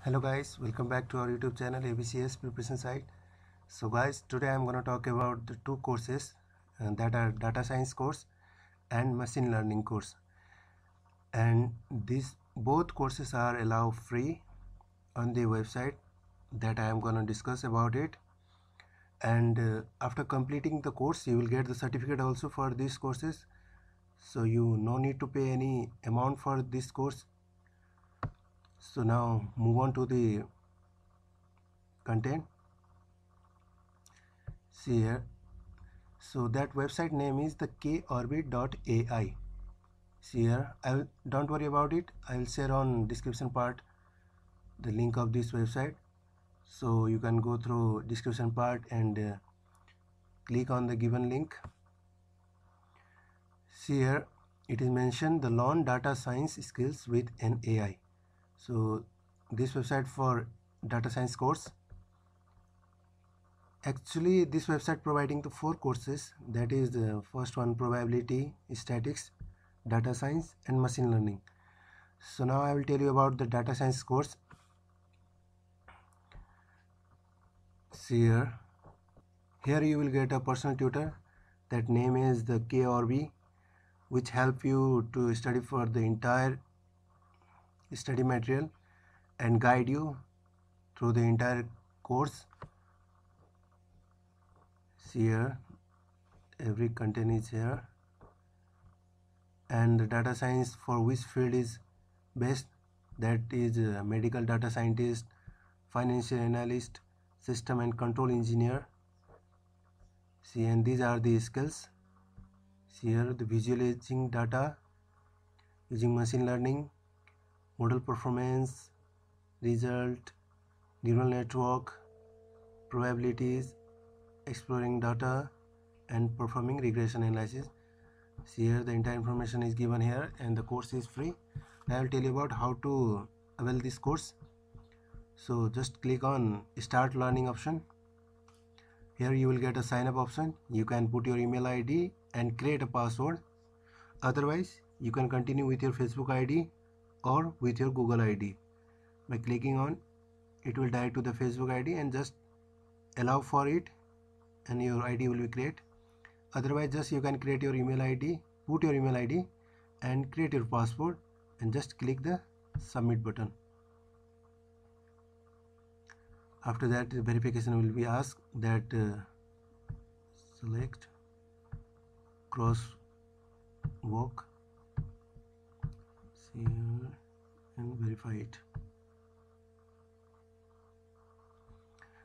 Hello guys, welcome back to our YouTube channel ABCS Preparation Site. So guys, today I'm going to talk about the two courses that are data science course and machine learning course. And these both courses are allowed free on the website that I am going to discuss about it. And after completing the course, you will get the certificate also for these courses. So you no need to pay any amount for this course. So now move on to the content. See here. So that website name is the korbit.ai. See here, don't worry about it. I will share on description part the link of this website, so you can go through description part and click on the given link. See here, it is mentioned the learn data science skills with an AI. So this website for data science course. Actually, this website providing the 4 courses, that is the first one probability, statistics, data science and machine learning. So now I will tell you about the data science course. See here you will get a personal tutor, that name is the KORB, which help you to study for the entire study material and guide you through the entire course. See here, every content is here, and the data science for which field is best, that is medical data scientist, financial analyst, system and control engineer. See, and these are the skills. See here, the visualizing data using machine learning, model performance, result, neural network, probabilities, exploring data and performing regression analysis. See here, the entire information is given here and the course is free. I will tell you about how to avail this course. So just click on start learning option. Here you will get a sign up option. You can put your email ID and create a password. Otherwise you can continue with your Facebook ID or with your Google ID. By clicking on it will direct to the Facebook ID and just allow for it and your ID will be created. Otherwise just you can create your email ID, put your email ID and create your password and just click the submit button. After that the verification will be asked, that select crosswalk, see and verify it.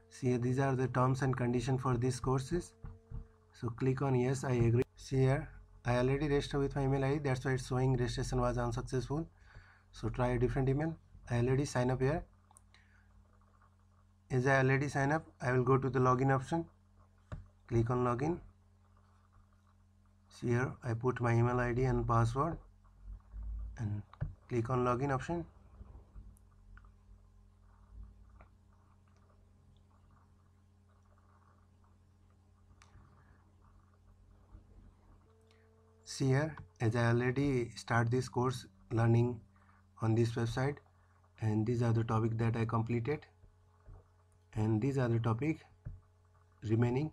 See, these are the terms and conditions for these courses. So click on yes, I agree. See here, I already registered with my email ID, that's why it's showing registration was unsuccessful. So try a different email. I already signed up here. As I already signed up, I will go to the login option. Click on login. See here, I put my email ID and password and click on login option. See here, as I already start this course learning on this website, and these are the topics that I completed and these are the topic remaining.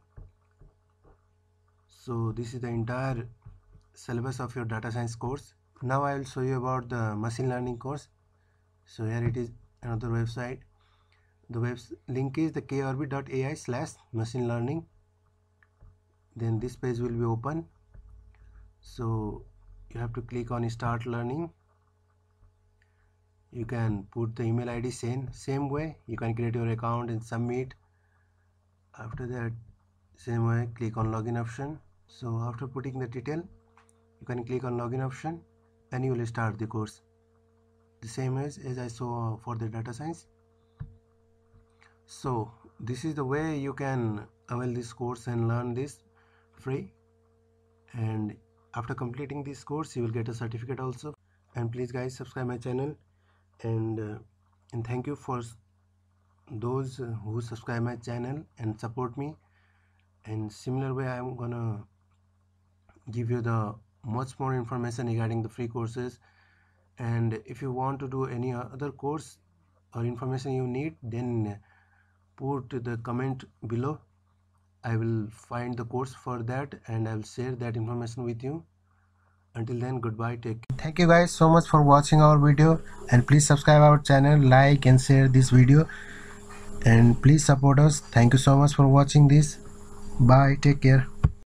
So this is the entire syllabus of your data science course. Now I will show you about the machine learning course. So here it is, another website. The link is the korbit.ai/machine learning. Then this page will be open. So you have to click on start learning. You can put the email ID same way. You can create your account and submit. After that, same way, click on login option. So after putting the detail, you can click on login option and you will start the course. The same as I saw for the data science. So this is the way you can avail this course and learn this free. And after completing this course, you will get a certificate also. And please guys, subscribe my channel and thank you for those who subscribe my channel and support me. And similar way, I am gonna give you the much more information regarding the free courses. And if you want to do any other course, or information you need, then put the comment below. I will find the course for that and I will share that information with you. Until then, goodbye, take care. Thank you guys so much for watching our video, and please subscribe our channel, like and share this video, and please support us. Thank you so much for watching this. Bye, take care.